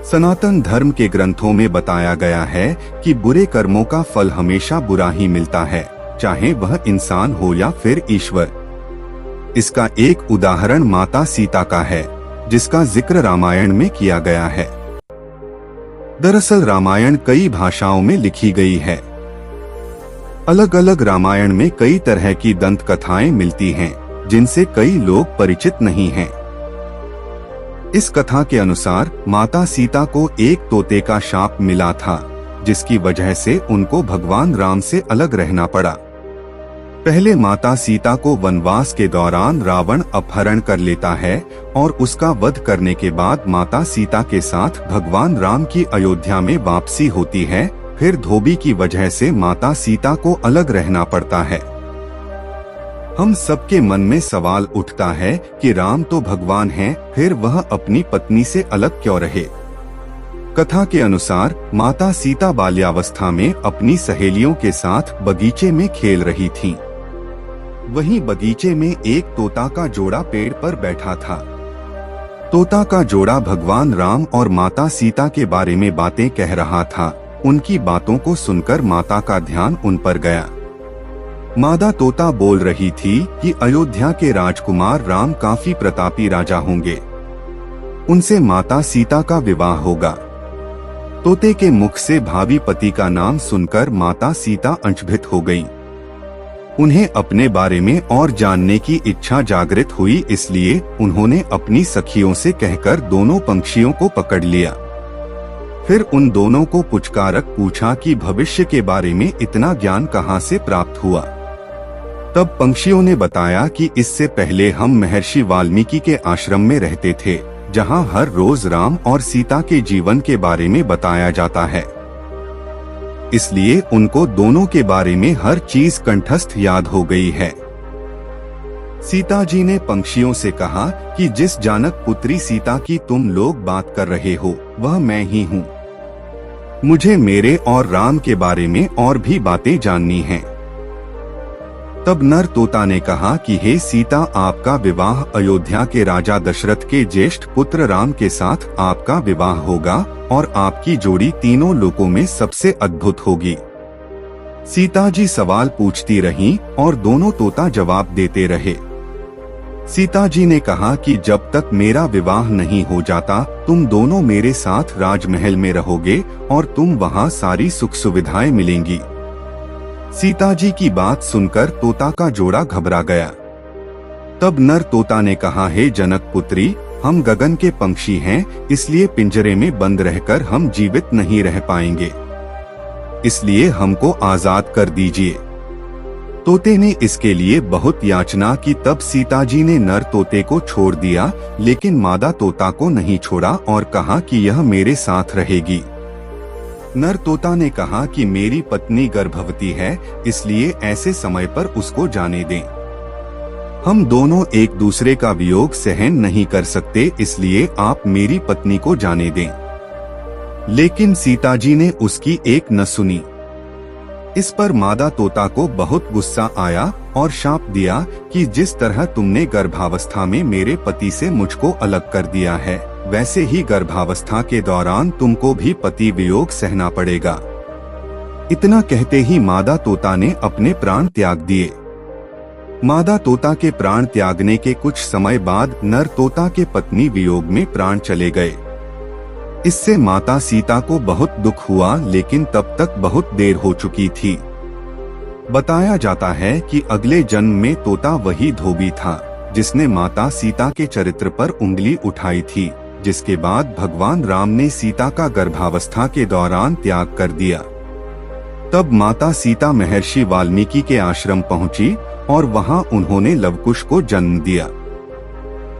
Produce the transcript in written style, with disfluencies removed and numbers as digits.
सनातन धर्म के ग्रंथों में बताया गया है कि बुरे कर्मों का फल हमेशा बुरा ही मिलता है, चाहे वह इंसान हो या फिर ईश्वर। इसका एक उदाहरण माता सीता का है, जिसका जिक्र रामायण में किया गया है। दरअसल रामायण कई भाषाओं में लिखी गई है। अलग अलग रामायण में कई तरह की दंत कथाएं मिलती हैं, जिनसे कई लोग परिचित नहीं हैं। इस कथा के अनुसार माता सीता को एक तोते का शाप मिला था, जिसकी वजह से उनको भगवान राम से अलग रहना पड़ा। पहले माता सीता को वनवास के दौरान रावण अपहरण कर लेता है और उसका वध करने के बाद माता सीता के साथ भगवान राम की अयोध्या में वापसी होती है। फिर धोबी की वजह से माता सीता को अलग रहना पड़ता है। हम सबके मन में सवाल उठता है कि राम तो भगवान हैं, फिर वह अपनी पत्नी से अलग क्यों रहे। कथा के अनुसार माता सीता बाल्यावस्था में अपनी सहेलियों के साथ बगीचे में खेल रही थीं। वहीं बगीचे में एक तोता का जोड़ा पेड़ पर बैठा था। तोता का जोड़ा भगवान राम और माता सीता के बारे में बातें कह रहा था। उनकी बातों को सुनकर माता का ध्यान उन पर गया। मादा तोता बोल रही थी कि अयोध्या के राजकुमार राम काफी प्रतापी राजा होंगे, उनसे माता सीता का विवाह होगा। तोते के मुख से भावी पति का नाम सुनकर माता सीता अचंभित हो गईं। उन्हें अपने बारे में और जानने की इच्छा जागृत हुई, इसलिए उन्होंने अपनी सखियों से कहकर दोनों पंछियों को पकड़ लिया। फिर उन दोनों को पुचकारक पूछा कि भविष्य के बारे में इतना ज्ञान कहाँ से प्राप्त हुआ। तब पंछियों ने बताया कि इससे पहले हम महर्षि वाल्मीकि के आश्रम में रहते थे, जहाँ हर रोज राम और सीता के जीवन के बारे में बताया जाता है। इसलिए उनको दोनों के बारे में हर चीज कंठस्थ याद हो गई है। सीता जी ने पंछियों से कहा कि जिस जानक पुत्री सीता की तुम लोग बात कर रहे हो, वह मैं ही हूँ। मुझे मेरे और राम के बारे में और भी बातें जाननी हैं। तब नर तोता ने कहा कि हे सीता, आपका विवाह अयोध्या के राजा दशरथ के ज्येष्ठ पुत्र राम के साथ आपका विवाह होगा और आपकी जोड़ी तीनों लोकों में सबसे अद्भुत होगी। सीता जी सवाल पूछती रहीं और दोनों तोता जवाब देते रहे। सीता जी ने कहा कि जब तक मेरा विवाह नहीं हो जाता, तुम दोनों मेरे साथ राजमहल में रहोगे और तुम वहाँ सारी सुख सुविधाएं मिलेंगी। सीता जी की बात सुनकर तोता का जोड़ा घबरा गया। तब नर तोता ने कहा, हे जनक पुत्री, हम गगन के पंछी हैं, इसलिए पिंजरे में बंद रहकर हम जीवित नहीं रह पाएंगे, इसलिए हमको आजाद कर दीजिए। तोते ने इसके लिए बहुत याचना की। तब सीता जी ने नर तोते को छोड़ दिया, लेकिन मादा तोता को नहीं छोड़ा और कहा कि यह मेरे साथ रहेगी। नर तोता ने कहा कि मेरी पत्नी गर्भवती है, इसलिए ऐसे समय पर उसको जाने दें। हम दोनों एक दूसरे का वियोग सहन नहीं कर सकते, इसलिए आप मेरी पत्नी को जाने दें। लेकिन सीता जी ने उसकी एक न सुनी। इस पर मादा तोता को बहुत गुस्सा आया और शाप दिया कि जिस तरह तुमने गर्भावस्था में मेरे पति से मुझको अलग कर दिया है, वैसे ही गर्भावस्था के दौरान तुमको भी पति वियोग सहना पड़ेगा। इतना कहते ही मादा तोता ने अपने प्राण त्याग दिए। मादा तोता के प्राण त्यागने के कुछ समय बाद नर तोता के पत्नी वियोग में प्राण चले गए। इससे माता सीता को बहुत दुख हुआ, लेकिन तब तक बहुत देर हो चुकी थी। बताया जाता है कि अगले जन्म में तोता वही धोबी था जिसने माता सीता के चरित्र पर उंगली उठाई थी, जिसके बाद भगवान राम ने सीता का गर्भावस्था के दौरान त्याग कर दिया। तब माता सीता महर्षि वाल्मीकि के आश्रम पहुंची और वहां उन्होंने लवकुश को जन्म दिया।